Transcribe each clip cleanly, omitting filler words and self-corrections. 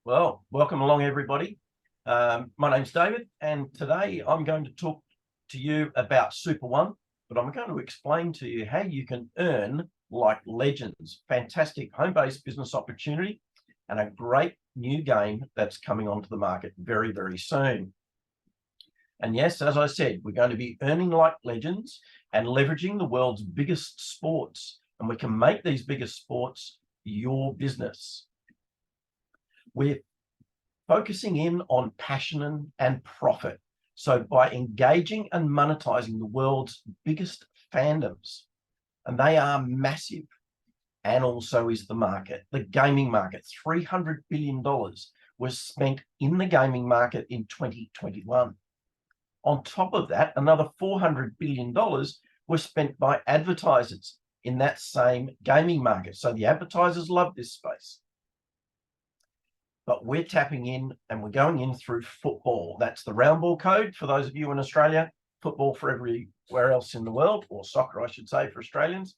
Well, welcome along, everybody. My name's David, and today I'm going to talk to you about SuperOne, but I'm going to explain to you how you can earn like legends. Fantastic home-based business opportunity and a great new game that's coming onto the market very, very soon. And yes, as I said, we're going to be earning like legends and leveraging the world's biggest sports, and we can make these biggest sports your business. We're focusing in on passion and profit. So by engaging and monetizing the world's biggest fandoms, and they are massive, and also is the market, the gaming market, $300 billion was spent in the gaming market in 2021. On top of that, another $400 billion was spent by advertisers in that same gaming market. So the advertisers love this space. But we're tapping in and we're going in through football. That's the round ball code for those of you in Australia, football for everywhere else in the world, or soccer, I should say, for Australians.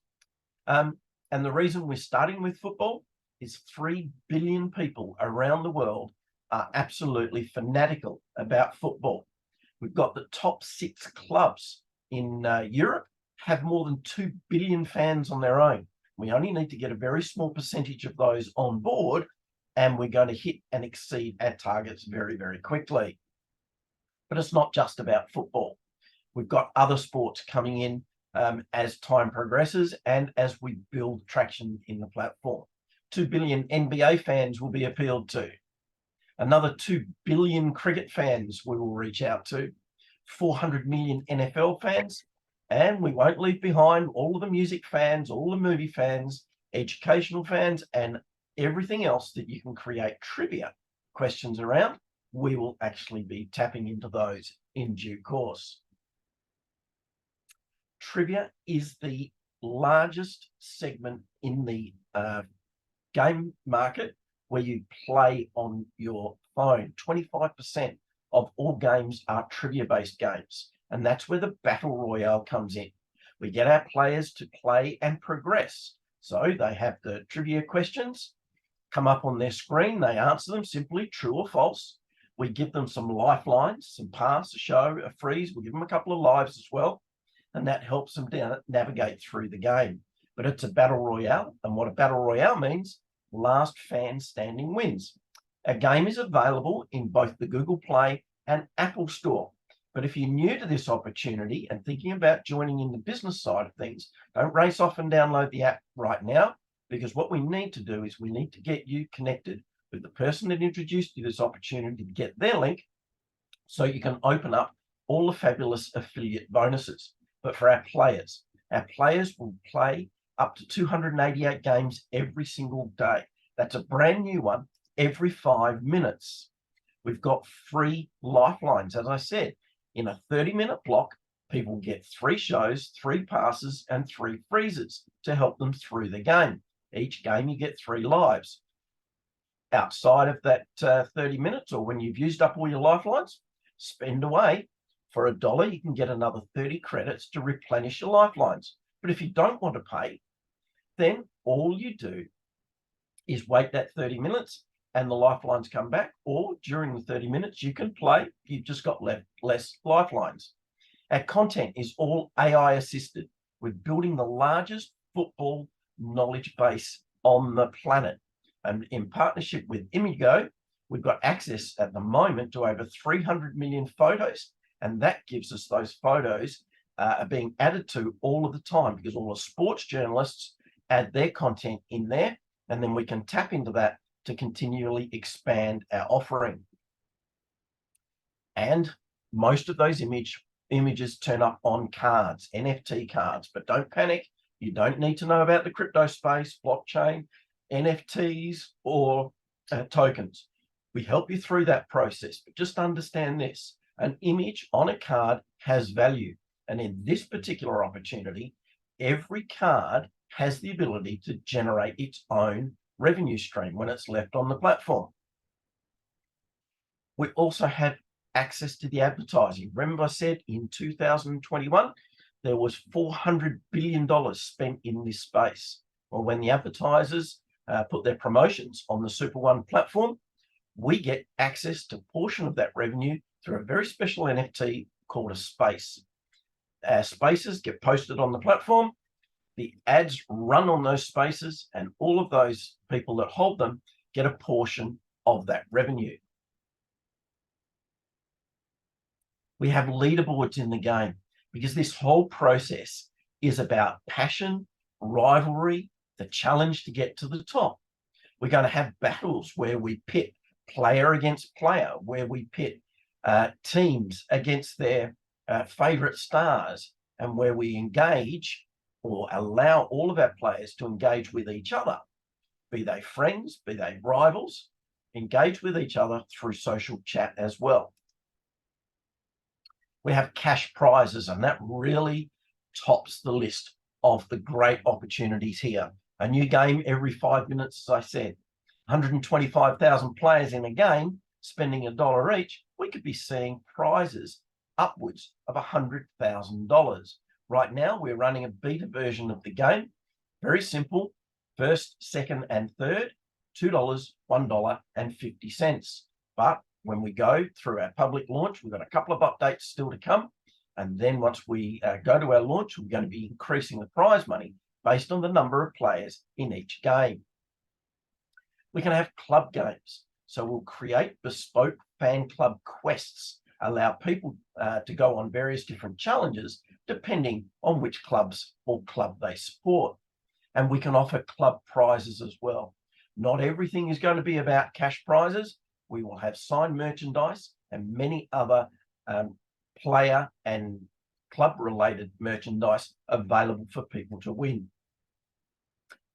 And the reason we're starting with football is 3 billion people around the world are absolutely fanatical about football. We've got the top 6 clubs in Europe have more than 2 billion fans on their own. We only need to get a very small percentage of those on board, and we're going to hit and exceed our targets very, very quickly. But it's not just about football. We've got other sports coming in as time progresses and as we build traction in the platform. 2 billion NBA fans will be appealed to. Another 2 billion cricket fans we will reach out to. 400 million NFL fans. And we won't leave behind all of the music fans, all the movie fans, educational fans, and everything else that you can create trivia questions around. We will actually be tapping into those in due course. Trivia is the largest segment in the game market where you play on your phone. 25% of all games are trivia-based games, and that's where the Battle Royale comes in. We get our players to play and progress. So they have the trivia questions come up on their screen. They answer them simply true or false. We give them some lifelines, some pass, a show, a freeze. We'll give them a couple of lives as well, and that helps them navigate through the game. But it's a battle royale, and what a battle royale means, last fan standing wins. A game is available in both the Google Play and Apple Store. But if you're new to this opportunity and thinking about joining in the business side of things, don't race off and download the app right now, because what we need to do is we need to get you connected with the person that introduced you this opportunity to get their link so you can open up all the fabulous affiliate bonuses. But for our players will play up to 288 games every single day. That's a brand new one every 5 minutes. We've got free lifelines. As I said, in a 30-minute block, people get 3 shows, 3 passes, and 3 freezes to help them through the game. Each game, you get 3 lives. Outside of that 30 minutes, or when you've used up all your lifelines, spend away. For $1, you can get another 30 credits to replenish your lifelines. But if you don't want to pay, then all you do is wait that 30 minutes and the lifelines come back, or during the 30 minutes, you can play. You've just got less lifelines. Our content is all AI assisted. We're building the largest football knowledge base on the planet. And in partnership with Imigo, we've got access at the moment to over 300 million photos. And that gives us those photos being added to all of the time, because all the sports journalists add their content in there. And then we can tap into that to continually expand our offering. And most of those images turn up on cards, NFT cards, but don't panic. You don't need to know about the crypto space, blockchain, NFTs, or tokens. We help you through that process, but just understand this. An image on a card has value. And in this particular opportunity, every card has the ability to generate its own revenue stream when it's left on the platform. We also have access to the advertising. Remember I said in 2021, there was $400 billion spent in this space. Well, when the advertisers put their promotions on the SuperOne platform, we get access to a portion of that revenue through a very special NFT called a space. Our spaces get posted on the platform. The ads run on those spaces, and all of those people that hold them get a portion of that revenue. We have leaderboards in the game because this whole process is about passion, rivalry, the challenge to get to the top. We're going to have battles where we pit player against player, where we pit teams against their favorite stars, and where we engage or allow all of our players to engage with each other, be they friends, be they rivals, engage with each other through social chat as well. We have cash prizes, and that really tops the list of the great opportunities here. A new game every 5 minutes, as I said. 125,000 players in a game spending $1 each, we could be seeing prizes upwards of $100,000. Right now, we're running a beta version of the game. Very simple. First, second, and third, $2, $1, and 50 cents. But when we go through our public launch, we've got a couple of updates still to come. And then once we go to our launch, we're going to be increasing the prize money based on the number of players in each game. We can have club games. So we'll create bespoke fan club quests, allow people to go on various different challenges depending on which clubs or club they support. And we can offer club prizes as well. Not everything is going to be about cash prizes. We will have signed merchandise and many other player and club-related merchandise available for people to win.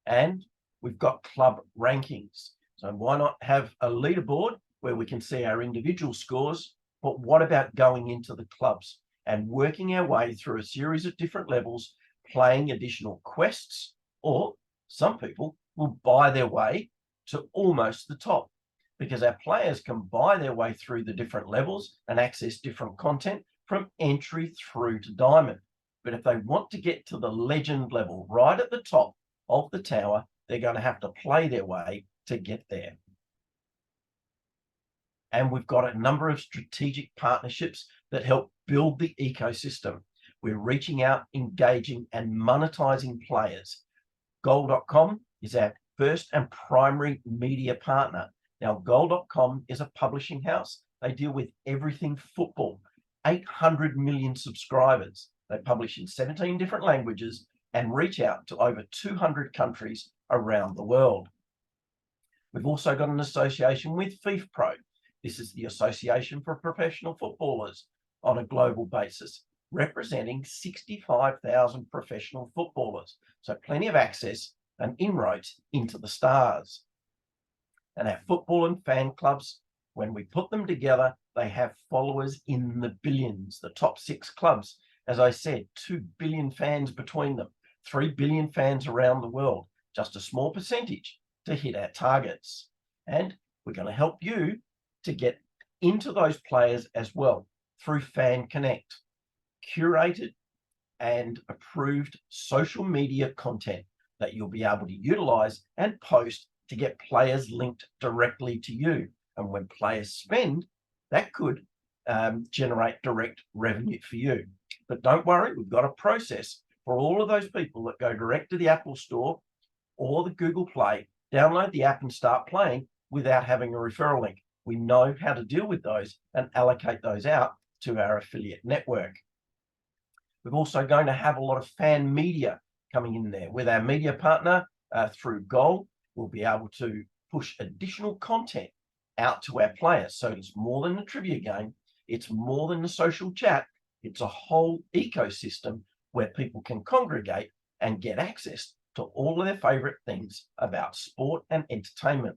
And we've got club rankings. So why not have a leaderboard where we can see our individual scores, but what about going into the clubs and working our way through a series of different levels, playing additional quests, or some people will buy their way to almost the top, because our players can buy their way through the different levels and access different content from entry through to diamond. But if they want to get to the legend level right at the top of the tower, they're going to have to play their way to get there. And we've got a number of strategic partnerships that help build the ecosystem. We're reaching out, engaging, and monetizing players. Goal.com is our first and primary media partner. Now, Goal.com is a publishing house. They deal with everything football. 800 million subscribers. They publish in 17 different languages and reach out to over 200 countries around the world. We've also got an association with FIFPro. This is the Association for Professional Footballers on a global basis, representing 65,000 professional footballers. So plenty of access and inroads into the stars. And our football and fan clubs, when we put them together, they have followers in the billions. The top 6 clubs, as I said, 2 billion fans between them, 3 billion fans around the world, just a small percentage to hit our targets. And we're going to help you to get into those players as well through Fan Connect, curated and approved social media content that you'll be able to utilize and post to get players linked directly to you. And when players spend, that could generate direct revenue for you. But don't worry, we've got a process for all of those people that go direct to the Apple Store or the Google Play, download the app and start playing without having a referral link. We know how to deal with those and allocate those out to our affiliate network. We're also going to have a lot of fan media coming in there. With our media partner through Goal, we'll be able to push additional content out to our players. So it's more than a trivia game. It's more than a social chat. It's a whole ecosystem where people can congregate and get access to all of their favorite things about sport and entertainment.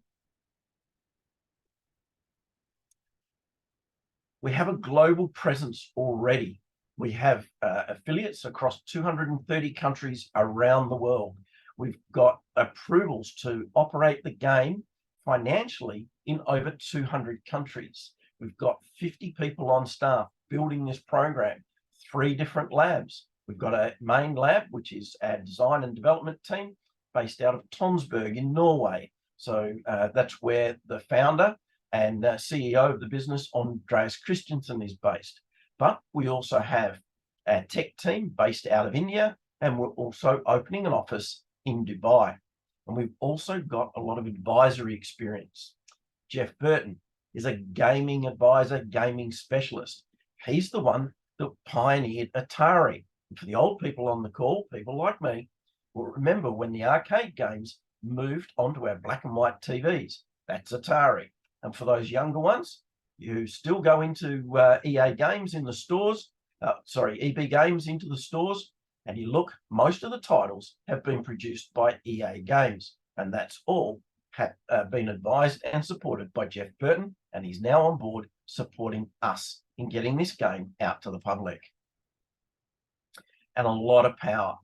We have a global presence already. We have affiliates across 230 countries around the world. We've got approvals to operate the game financially in over 200 countries. We've got 50 people on staff building this program, 3 different labs. We've got a main lab, which is our design and development team based out of Tonsberg in Norway. So that's where the founder and CEO of the business, Andreas Christensen, is based. But we also have a tech team based out of India, and we're also opening an office in Dubai. And we've also got a lot of advisory experience. Jeff Burton is a gaming advisor, gaming specialist. He's the one that pioneered Atari. And for the old people on the call, people like me, will remember when the arcade games moved onto our black and white TVs. That's Atari. And for those younger ones, you still go into EA games in the stores, EB games into the stores, and you look, most of the titles have been produced by EA Games, and that's all been advised and supported by Jeff Burton, and he's now on board supporting us in getting this game out to the public. And a lot of power.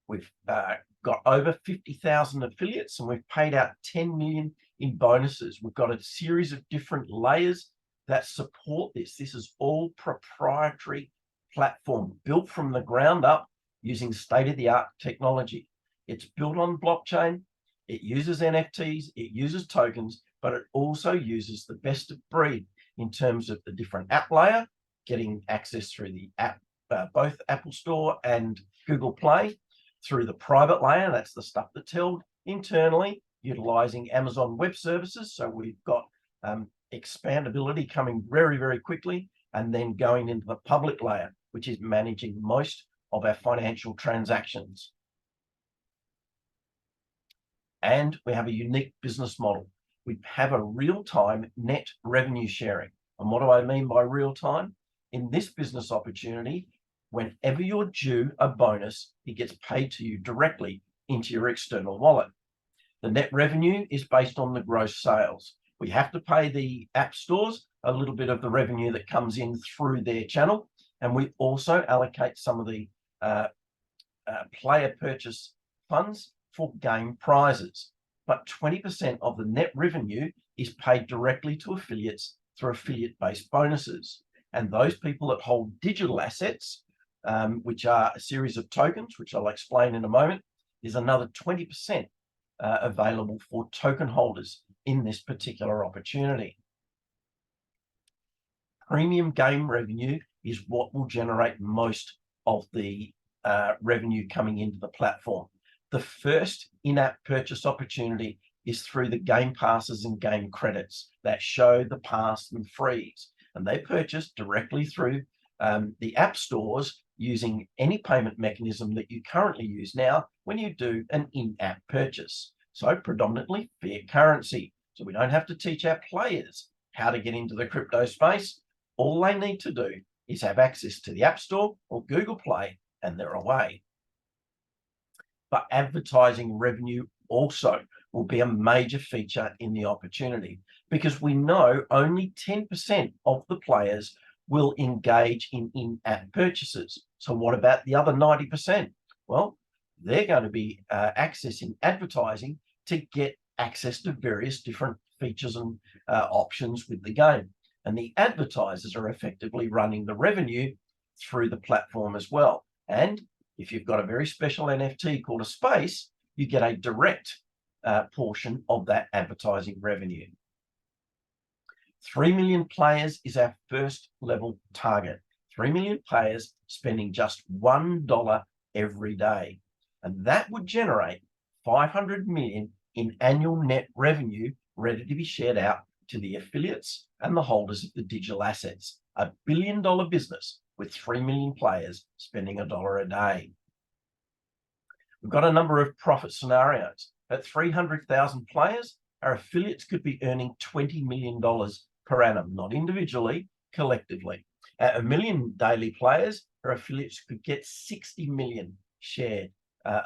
We've got over 50,000 affiliates, and we've paid out 10 million in bonuses. We've got a series of different layers that support this. This is all proprietary platform built from the ground up using state-of-the-art technology. It's built on blockchain. It uses NFTs, it uses tokens, but it also uses the best of breed in terms of the different app layer, getting access through the app, both Apple Store and Google Play, through the private layer, that's the stuff that's held internally, utilizing Amazon Web Services. So we've got expandability coming very, very quickly, and then going into the public layer, which is managing most of our financial transactions. And we have a unique business model. We have a real-time net revenue sharing. And what do I mean by real-time? In this business opportunity, whenever you're due a bonus, it gets paid to you directly into your external wallet. The net revenue is based on the gross sales. We have to pay the app stores a little bit of the revenue that comes in through their channel. And we also allocate some of the player purchase funds for game prizes. But 20% of the net revenue is paid directly to affiliates through affiliate-based bonuses. And those people that hold digital assets, which are a series of tokens, which I'll explain in a moment, is another 20% available for token holders in this particular opportunity. Premium game revenue is what will generate most of the revenue coming into the platform. The first in-app purchase opportunity is through the game passes and game credits that show the pass and freeze, and they purchase directly through the app stores using any payment mechanism that you currently use now when you do an in-app purchase. So predominantly fiat currency. So we don't have to teach our players how to get into the crypto space. All they need to do is have access to the App Store or Google Play, and they're away. But advertising revenue also will be a major feature in the opportunity, because we know only 10% of the players will engage in in-app purchases. So what about the other 90%? Well, they're going to be accessing advertising to get access to various different features and options with the game. And the advertisers are effectively running the revenue through the platform as well. And if you've got a very special NFT called a space, you get a direct portion of that advertising revenue. 3 million players is our first level target. 3 million players spending just $1 every day. And that would generate 500 million in annual net revenue ready to be shared out to the affiliates and the holders of the digital assets. $1 billion business with 3 million players spending $1 a day. We've got a number of profit scenarios. At 300,000 players, our affiliates could be earning $20 million per annum, not individually, collectively. At 1 million daily players, our affiliates could get 60 million shared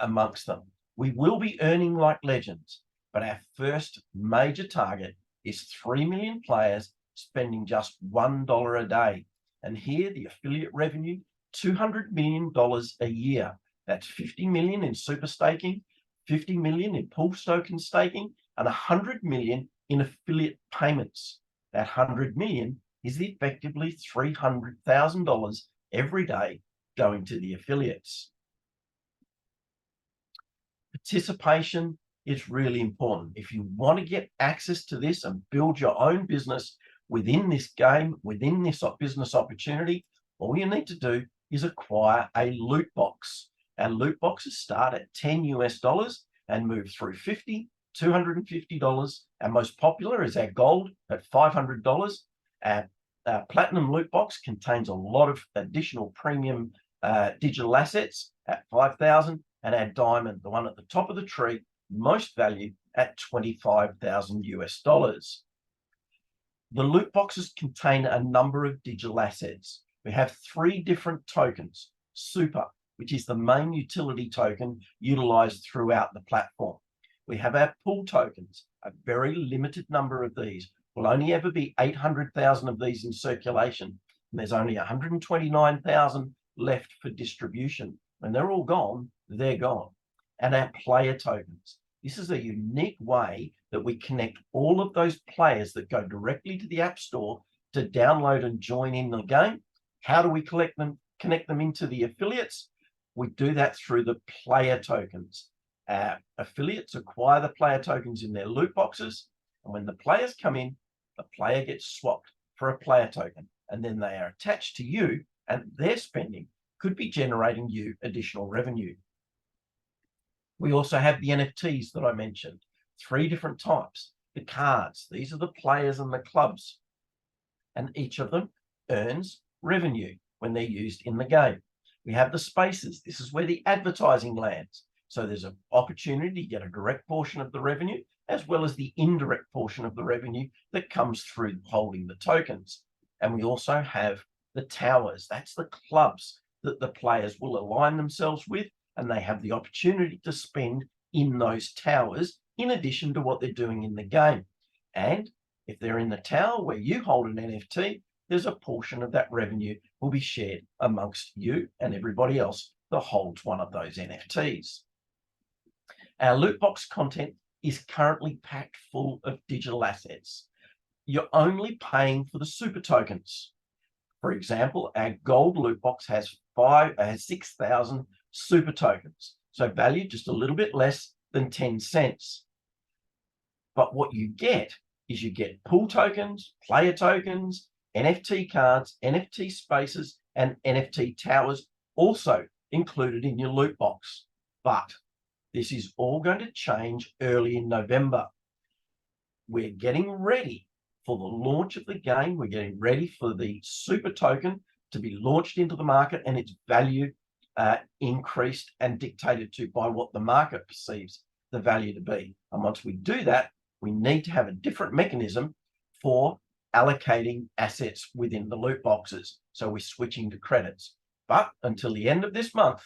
amongst them. We will be earning like legends, but our first major target is 3 million players spending just $1 a day. And here the affiliate revenue, $200 million a year. That's 50 million in super staking, 50 million in pool token staking, and 100 million in affiliate payments. That 100 million is effectively $300,000 every day going to the affiliates. Participation it's really important. If you want to get access to this and build your own business within this game, within this business opportunity, all you need to do is acquire a loot box. And loot boxes start at $10 and move through $50, $250, and most popular is our gold at $500. Our platinum loot box contains a lot of additional premium digital assets at $5,000, and our diamond, the one at the top of the tree, most valued at $25,000. The loot boxes contain a number of digital assets. We have 3 different tokens: Super, which is the main utility token utilized throughout the platform. We have our pool tokens, a very limited number of these. Will only ever be 800,000 of these in circulation, and there's only 129,000 left for distribution. When they're all gone, they're gone. And our player tokens. This is a unique way that we connect all of those players that go directly to the App Store to download and join in the game. How do we connect them into the affiliates? We do that through the player tokens. Affiliates acquire the player tokens in their loot boxes, and when the players come in, the player gets swapped for a player token, and then they are attached to you, and their spending could be generating you additional revenue. We also have the NFTs that I mentioned, 3 different types. The cards, these are the players and the clubs, and each of them earns revenue when they're used in the game. We have the spaces. This is where the advertising lands. So there's an opportunity to get a direct portion of the revenue, as well as the indirect portion of the revenue that comes through holding the tokens. And we also have the towers. That's the clubs that the players will align themselves with, and they have the opportunity to spend in those towers in addition to what they're doing in the game. And if they're in the tower where you hold an NFT, there's a portion of that revenue will be shared amongst you and everybody else that holds one of those NFTs. Our loot box content is currently packed full of digital assets. You're only paying for the super tokens. For example, our gold loot box has 6,000 super tokens, so valued just a little bit less than 10 cents. But what you get is you get pool tokens, player tokens, NFT cards, NFT spaces, and NFT towers also included in your loot box. But this is all going to change early in November. We're getting ready for the launch of the game. We're getting ready for the super token to be launched into the market, and its value increased and dictated to by what the market perceives the value to be. And once we do that, we need to have a different mechanism for allocating assets within the loot boxes. So we're switching to credits. But until the end of this month,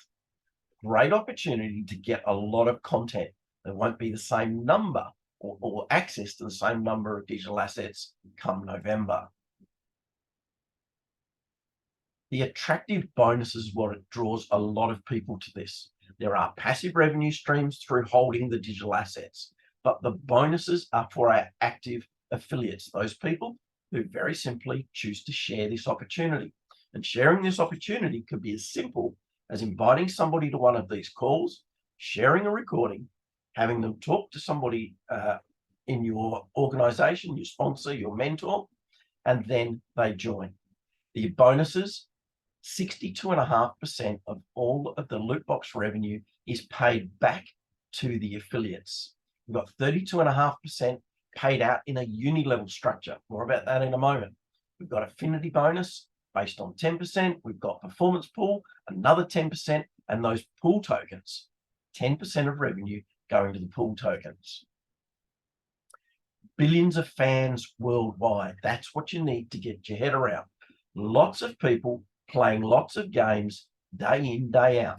great opportunity to get a lot of content. There won't be the same number or access to the same number of digital assets come November. The attractive bonus is what it draws a lot of people to this. There are passive revenue streams through holding the digital assets, but the bonuses are for our active affiliates, those people who very simply choose to share this opportunity. And sharing this opportunity could be as simple as inviting somebody to one of these calls, sharing a recording, having them talk to somebody in your organization, your sponsor, your mentor, and then they join. The bonuses, 62.5% of all of the loot box revenue is paid back to the affiliates. We've got 32.5% paid out in a uni-level structure. More about that in a moment. We've got affinity bonus based on 10%. We've got performance pool, another 10%, and those pool tokens, 10% of revenue going to the pool tokens. Billions of fans worldwide. That's what you need to get your head around. Lots of people playing lots of games day in, day out.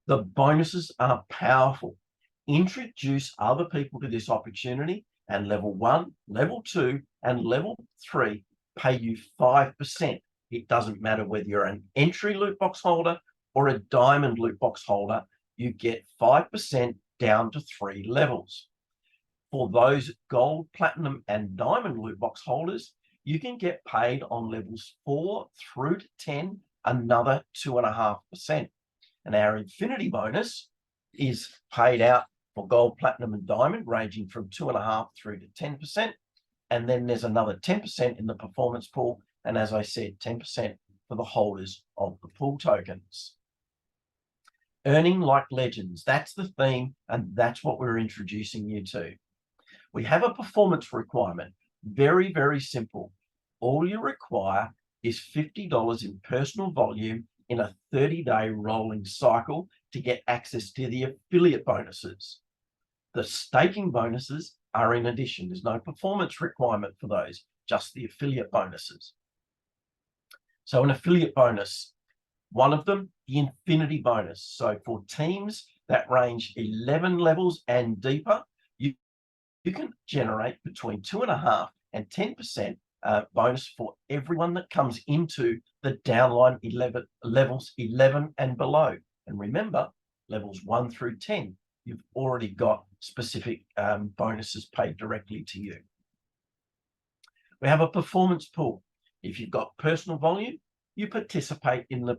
The bonuses are powerful. Introduce other people to this opportunity, and level 1, level 2, and level 3 pay you 5%. It doesn't matter whether you're an entry loot box holder or a diamond loot box holder, you get 5% down to 3 levels. For those gold, platinum, and diamond loot box holders, you can get paid on levels 4 through to 10, another 2.5%. And our infinity bonus is paid out for gold, platinum, and diamond, ranging from 2.5% through to 10%. And then there's another 10% in the performance pool. And as I said, 10% for the holders of the pool tokens. Earning like legends. That's the theme, and that's what we're introducing you to. We have a performance requirement. Very, very simple. All you require is $50 in personal volume in a 30-day rolling cycle to get access to the affiliate bonuses. The staking bonuses are in addition. There's no performance requirement for those, just the affiliate bonuses. So an affiliate bonus, one of them, the infinity bonus. So for teams that range 11 levels and deeper, you can generate between 2.5% and 10% bonus for everyone that comes into the downline levels 11 and below. And remember, levels 1 through 10, you've already got specific bonuses paid directly to you. We have a performance pool. If you've got personal volume, you participate in the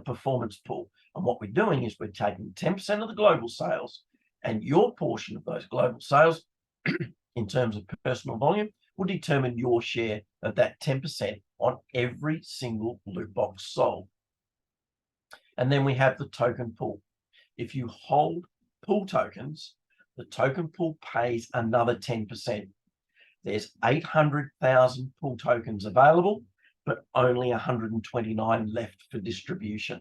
performance pool. And what we're doing is we're taking 10% of the global sales, and your portion of those global sales in terms of personal volume will determine your share of that 10% on every single loot box sold. And then we have the token pool. If you hold pool tokens, the token pool pays another 10%. There's 800,000 pool tokens available, but only 129 left for distribution.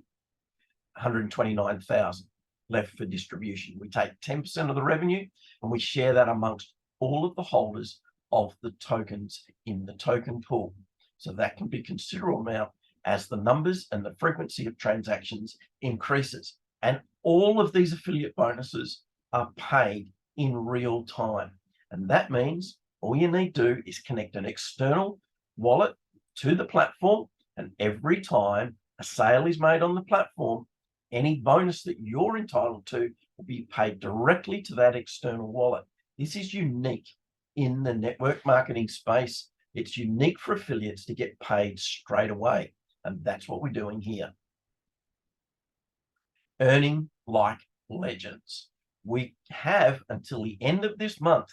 129,000 left for distribution. We take 10% of the revenue and we share that amongst all of the holders of the tokens in the token pool. So that can be a considerable amount as the numbers and the frequency of transactions increases. And all of these affiliate bonuses are paid in real time. And that means all you need to do is connect an external wallet to the platform, and every time a sale is made on the platform, any bonus that you're entitled to will be paid directly to that external wallet. This is unique in the network marketing space. It's unique for affiliates to get paid straight away, and that's what we're doing here. Earning like legends. We have until the end of this month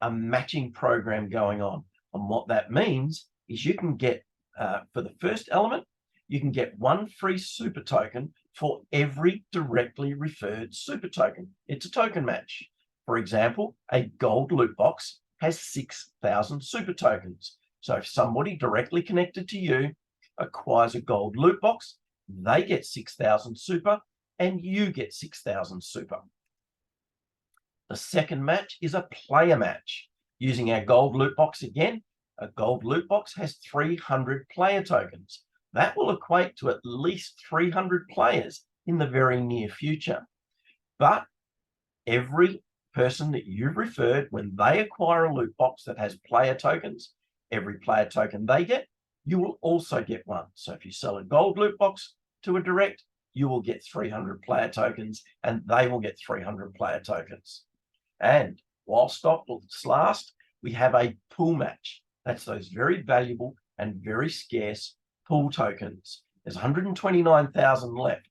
a matching program going on. And what that means is you can get, for the first element, you can get one free super token for every directly referred super token. It's a token match. For example, a gold loot box has 6,000 super tokens. So if somebody directly connected to you acquires a gold loot box, they get 6,000 super and you get 6,000 super. The second match is a player match. Using our gold loot box again, a gold loot box has 300 player tokens. That will equate to at least 300 players in the very near future. But every person that you've referred, when they acquire a loot box that has player tokens, every player token they get, you will also get one. So if you sell a gold loot box to a direct, you will get 300 player tokens and they will get 300 player tokens. And while stock lasts, we have a pool match. That's those very valuable and very scarce pool tokens. There's 129,000 left.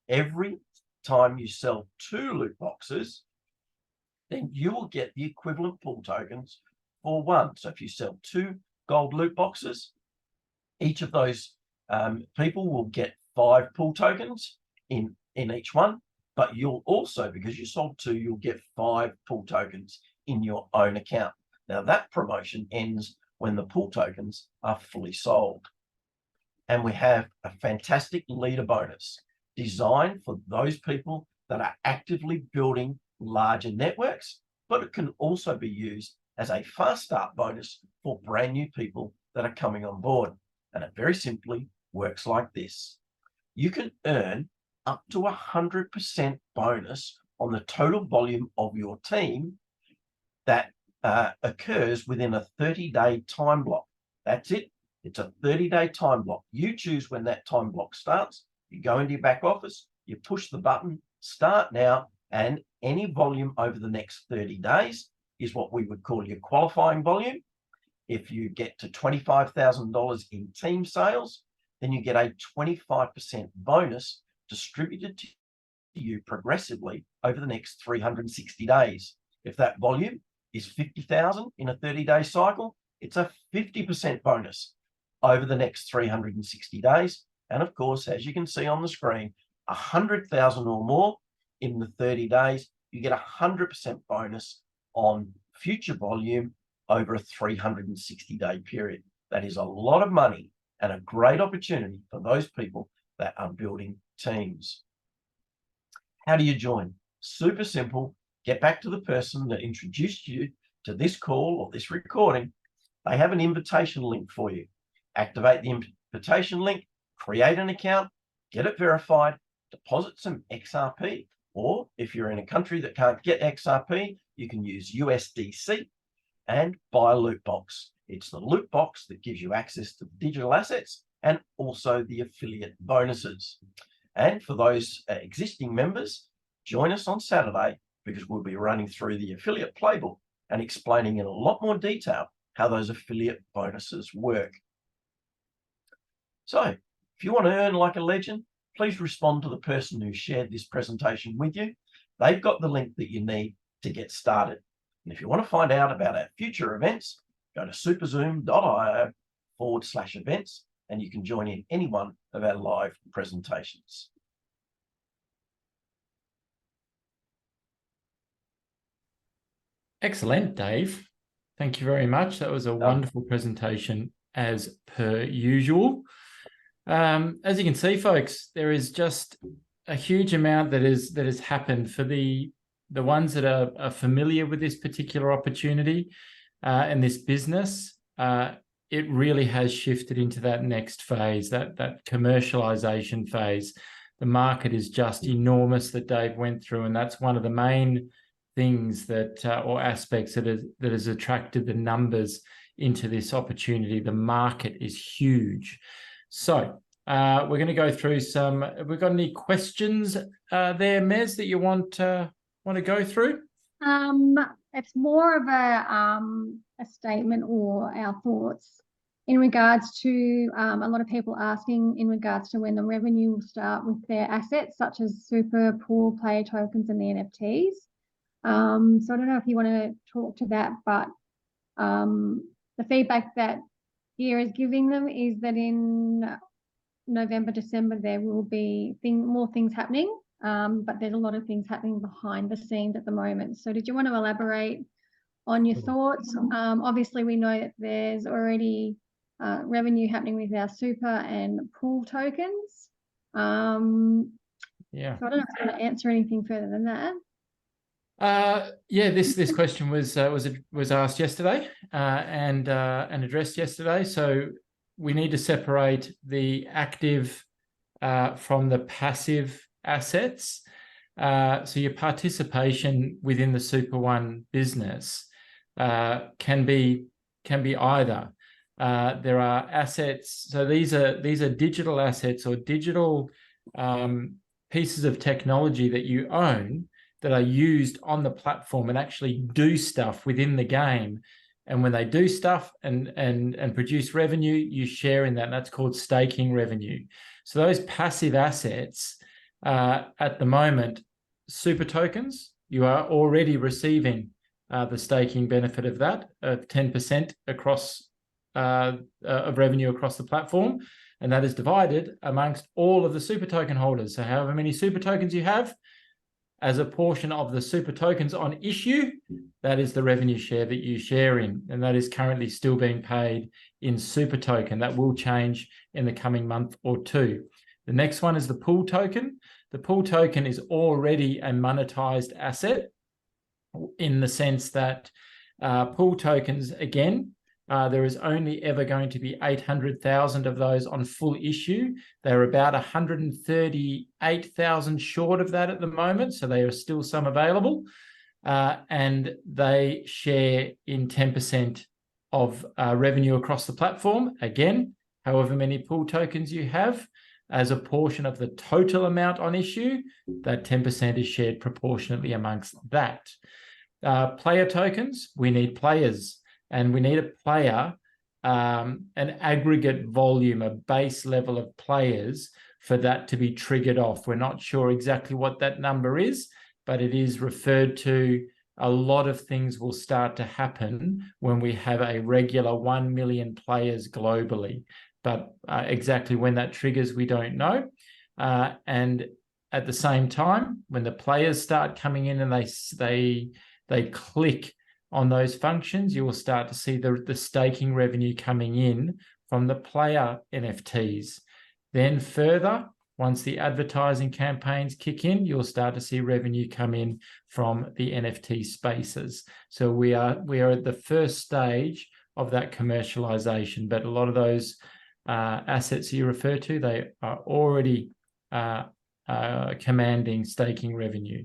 Every time you sell 2 loot boxes, then you will get the equivalent pool tokens for 1. So if you sell 2 gold loot boxes, each of those people will get 5 pool tokens in each one. But you'll also, because you sold 2, you'll get 5 pool tokens in your own account. Now that promotion ends when the pool tokens are fully sold. And we have a fantastic leader bonus designed for those people that are actively building larger networks, but it can also be used as a fast start bonus for brand new people that are coming on board. And it very simply works like this. You can earn up to 100% bonus on the total volume of your team that occurs within a 30-day time block. That's it. It's a 30-day time block. You choose when that time block starts. You go into your back office, you push the button, start now, and any volume over the next 30 days is what we would call your qualifying volume. If you get to $25,000 in team sales, then you get a 25% bonus distributed to you progressively over the next 360 days. If that volume is 50,000 in a 30-day cycle, it's a 50% bonus over the next 360 days. And of course, as you can see on the screen, 100,000 or more in the 30 days, you get 100% bonus on future volume over a 360-day period. That is a lot of money and a great opportunity for those people that are building teams. How do you join? Super simple. Get back to the person that introduced you to this call or this recording. They have an invitation link for you. Activate the invitation link, create an account, get it verified, deposit some XRP, or if you're in a country that can't get XRP, you can use USDC and buy a loot box. It's the loot box that gives you access to digital assets and also the affiliate bonuses. And for those existing members, join us on Saturday because we'll be running through the affiliate playbook and explaining in a lot more detail how those affiliate bonuses work. So if you want to earn like a legend, please respond to the person who shared this presentation with you. They've got the link that you need to get started. And if you want to find out about our future events, go to superzoom.io/events and you can join in any one of our live presentations. Excellent, Dave. Thank you very much. That was a wonderful presentation as per usual. As you can see, folks, there is just a huge amount that has happened for the ones that are familiar with this particular opportunity and this business. It really has shifted into that next phase, that commercialization phase. The market is just enormous that Dave went through, and that's one of the main things that or aspects that has attracted the numbers into this opportunity. The market is huge. So we're going to go through some. Have we got any questions there, Mez, that you want to go through? It's more of a statement or our thoughts in regards to a lot of people asking in regards to when the revenue will start with their assets, such as super pool player tokens and the NFTs. So I don't know if you want to talk to that, but the feedback that Gear is giving them is that in November, December, there will be more things happening, but there's a lot of things happening behind the scenes at the moment. So did you want to elaborate on your thoughts? Obviously, we know that there's already revenue happening with our super and pool tokens. Yeah. So I don't know if you want to answer anything further than that. Yeah, this question was asked yesterday and addressed yesterday. So we need to separate the active from the passive assets. So your participation within the SuperOne business can be either. There are assets. So these are digital assets or digital pieces of technology that you own that are used on the platform and actually do stuff within the game. And when they do stuff and produce revenue, you share in that. And that's called staking revenue. So those passive assets, at the moment, super tokens, you are already receiving the staking benefit of that, of 10% across of revenue across the platform. And that is divided amongst all of the super token holders. So however many super tokens you have, as a portion of the super tokens on issue, that is the revenue share that you share in. And that is currently still being paid in super token. That will change in the coming month or two. The next one is the pool token. The pool token is already a monetized asset in the sense that pool tokens, again, there is only ever going to be 800,000 of those on full issue. They're about 138,000 short of that at the moment, so there are still some available. And they share in 10% of revenue across the platform. Again, however many pool tokens you have, as a portion of the total amount on issue, that 10% is shared proportionately amongst that. Player tokens, we need players. And we need a player, an aggregate volume, a base level of players for that to be triggered off. We're not sure exactly what that number is, but it is referred to. A lot of things will start to happen when we have a regular 1 million players globally. But exactly when that triggers, we don't know. And at the same time, when the players start coming in and they click on those functions, you will start to see the staking revenue coming in from the player NFTs. Then further, once the advertising campaigns kick in, you'll start to see revenue come in from the NFT spaces. So we are at the first stage of that commercialization, but a lot of those assets you refer to, they are already commanding staking revenue.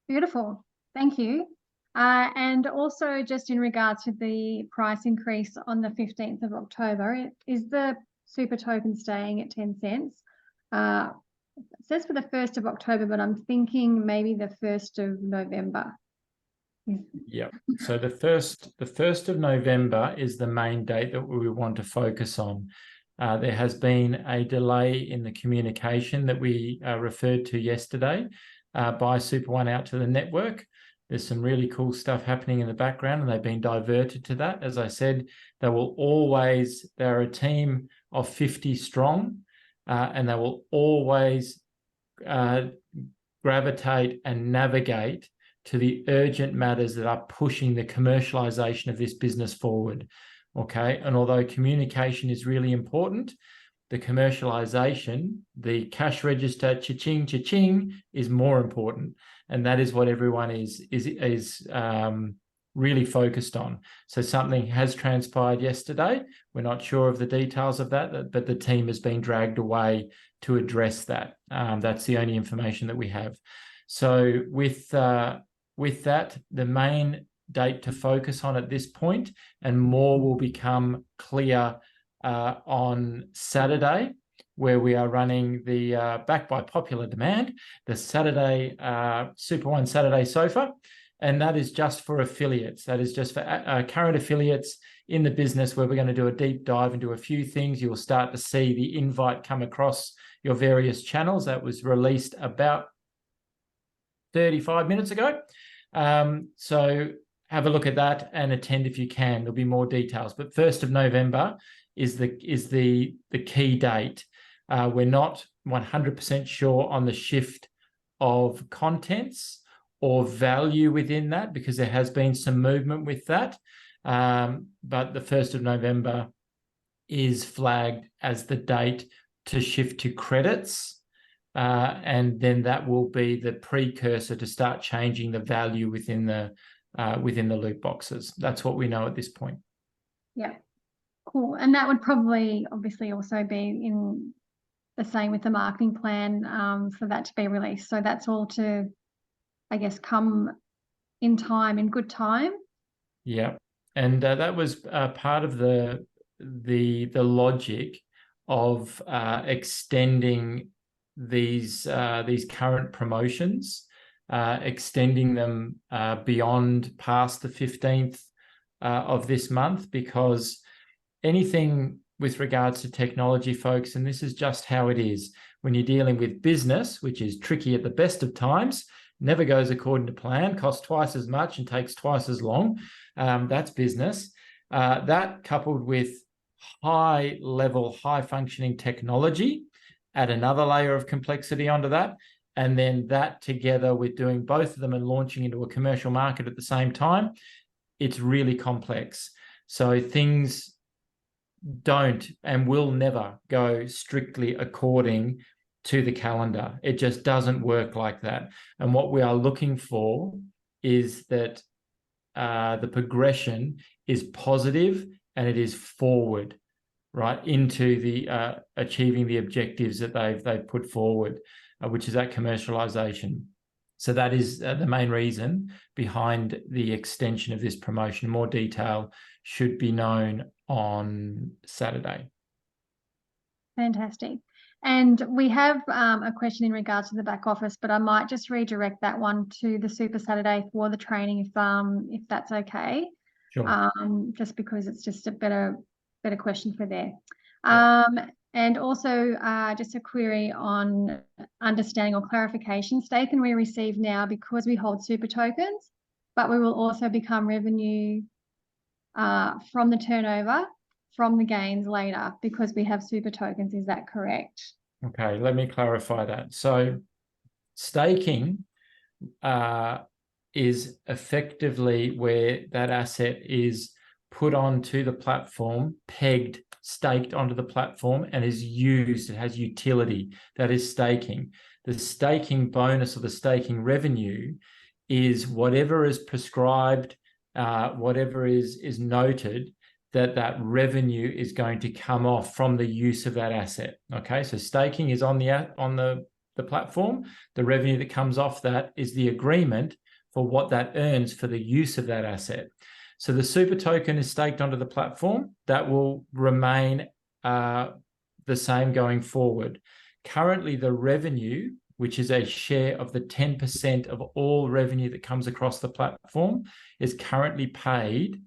Beautiful. Thank you. And also just in regards to the price increase on the 15th of October, is the super token staying at 10 cents? It says for the 1st of October, but I'm thinking maybe the 1st of November. Yeah. So the first of November is the main date that we want to focus on. There has been a delay in the communication that we referred to yesterday by SuperOne out to the network. There's some really cool stuff happening in the background, and they've been diverted to that. As I said, they're a team of 50 strong, and they will always gravitate and navigate to the urgent matters that are pushing the commercialization of this business forward. Okay. And although communication is really important, the commercialization, the cash register, cha-ching, cha-ching, is more important. And that is what everyone is really focused on. So something has transpired yesterday. We're not sure of the details of that, but the team has been dragged away to address that. That's the only information that we have. So with that, the main date to focus on at this point, and more will become clear on Saturday, where we are running the, backed by popular demand, the Saturday SuperOne Saturday Sofa. And that is just for affiliates. That is just for current affiliates in the business, where we're going to do a deep dive into a few things. You'll start to see the invite come across your various channels. That was released about 35 minutes ago. So have a look at that and attend if you can. There'll be more details. But 1st of November is the key date. We're not 100% sure on the shift of contents or value within that, because there has been some movement with that. But the 1st of November is flagged as the date to shift to credits. And then that will be the precursor to start changing the value within the loot boxes. That's what we know at this point. Yeah, cool. And that would probably obviously also be in the same with the marketing plan for that to be released. So that's all to, I guess, come in time, in good time. Yeah. And that was part of the logic of extending these current promotions, extending them beyond past the 15th of this month, because anything with regards to technology, folks, and this is just how it is when you're dealing with business, which is tricky at the best of times, never goes according to plan, costs twice as much and takes twice as long. That's business. That coupled with high-level, high-functioning technology, add another layer of complexity onto that, and then that together with doing both of them and launching into a commercial market at the same time, it's really complex. So things don't and will never go strictly according to the calendar. It just doesn't work like that. And what we are looking for is that the progression is positive and it is forward, right, into the achieving the objectives that they've put forward, which is that commercialization. So that is the main reason behind the extension of this promotion. More detail should be known on Saturday. Fantastic. And we have a question in regards to the back office, but I might just redirect that one to the Super Saturday for the training, if that's okay. Sure. Just because it's just a better question for there. And also just a query on understanding or clarification. Stake can we receive now because we hold super tokens, but we will also become revenue from the turnover from the gains later because we have super tokens. Is that correct? Okay, let me clarify that. So staking is effectively where that asset is put onto the platform, pegged, staked onto the platform, and is used. It has utility. That is staking. The staking bonus or the staking revenue is whatever is prescribed, whatever is noted, that revenue is going to come off from the use of that asset. Okay, so staking is on the platform. The revenue that comes off that is the agreement for what that earns for the use of that asset. So the super token is staked onto the platform. That will remain the same going forward. Currently, the revenue, which is a share of the 10% of all revenue that comes across the platform, is currently paid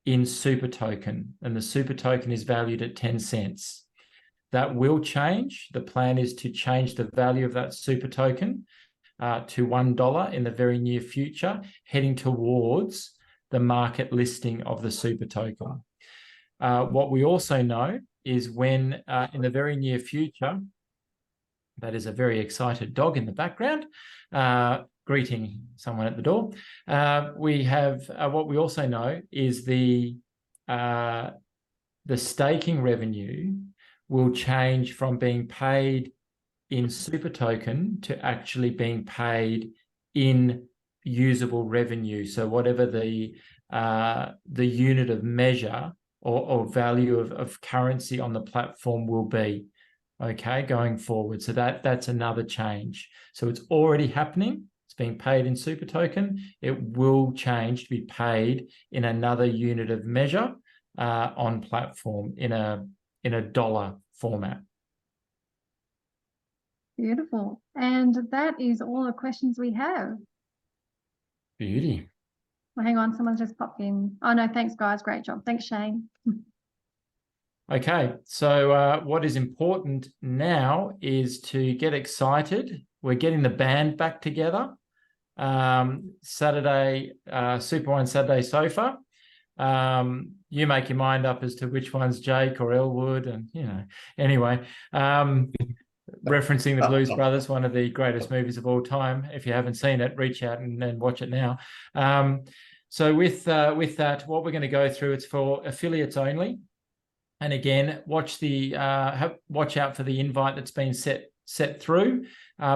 in super token, and the super token is valued at 10 cents. That will change. The plan is to change the value of that super token to $1 in the very near future, heading towards the market listing of the super token. What we also know is when in the very near future, that is a very excited dog in the background, greeting someone at the door. We have what we also know is the staking revenue will change from being paid in super token to actually being paid in usable revenue. So whatever the unit of measure or value of currency on the platform will be, okay, going forward. So that's another change. So it's already happening. It's being paid in super token. It will change to be paid in another unit of measure on platform in a dollar format. Beautiful. And that is all the questions we have. Beauty. Well, hang on, someone's just popped in. Oh no, thanks guys, great job. Thanks, Shane. Okay, so what is important now is to get excited. We're getting the band back together. Saturday, SuperOne Saturday Sofa. You make your mind up as to which one's Jake or Elwood, and anyway, referencing the Blues Brothers, one of the greatest movies of all time. If you haven't seen it, reach out and watch it now. So with that, what we're going to go through, it's for affiliates only. And again, watch out for the invite that's been set through.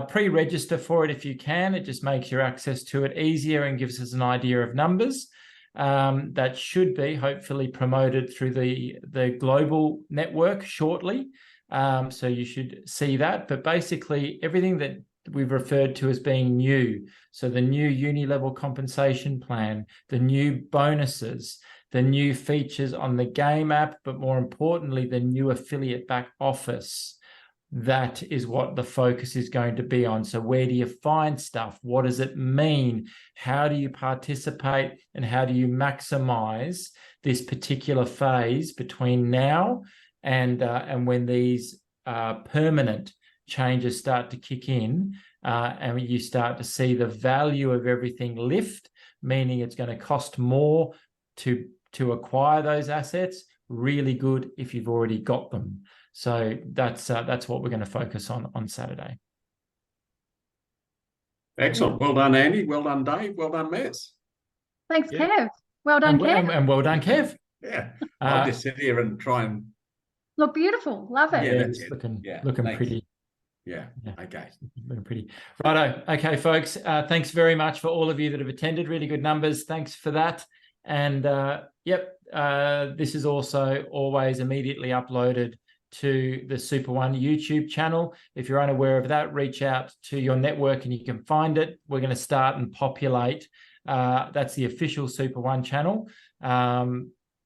Pre-register for it if you can. It just makes your access to it easier and gives us an idea of numbers. That should be hopefully promoted through the global network shortly. So you should see that. But basically, everything that we've referred to as being new. So the new uni-level compensation plan, the new bonuses, the new features on the game app, but more importantly, the new affiliate back office. That is what the focus is going to be on. So where do you find stuff? What does it mean? How do you participate? And how do you maximize this particular phase between now and when these permanent changes start to kick in, and you start to see the value of everything lift, meaning it's going to cost more to acquire those assets. Really good if you've already got them. So that's what we're going to focus on Saturday. Excellent. Well done, Andy. Well done, Dave. Well done, Mez. Thanks, Yeah. Kev. Well done, Kev. And well done, Kev. Yeah. I'll just sit here and try and Look beautiful. Love it. Yeah, Yeah, that's it's it. looking Thanks. pretty. Yeah. Yeah. Okay. Looking pretty. Righto. Okay, folks. Thanks very much for all of you that have attended. Really good numbers. Thanks for that. And this is also always immediately uploaded to the SuperOne YouTube channel. If you're unaware of that, reach out to your network and you can find it. We're going to start and populate. That's the official SuperOne channel.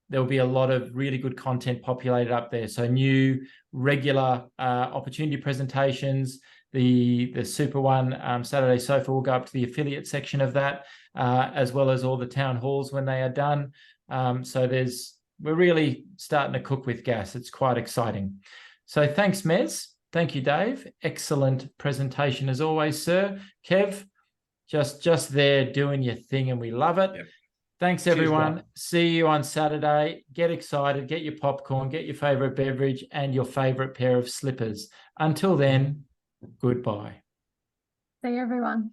There'll be a lot of really good content populated up there. So new regular opportunity presentations. The SuperOne Saturday Sofa will go up to the affiliate section of that, as well as all the town halls when they are done. So we're really starting to cook with gas. It's quite exciting. So thanks, Mez. Thank you, Dave. Excellent presentation as always, sir. Kev, just there doing your thing, and we love it. Yep. Thanks, Cheers, everyone. guys. See you on Saturday. Get excited, get your popcorn, get your favorite beverage and your favorite pair of slippers. Until then, goodbye. See you, everyone.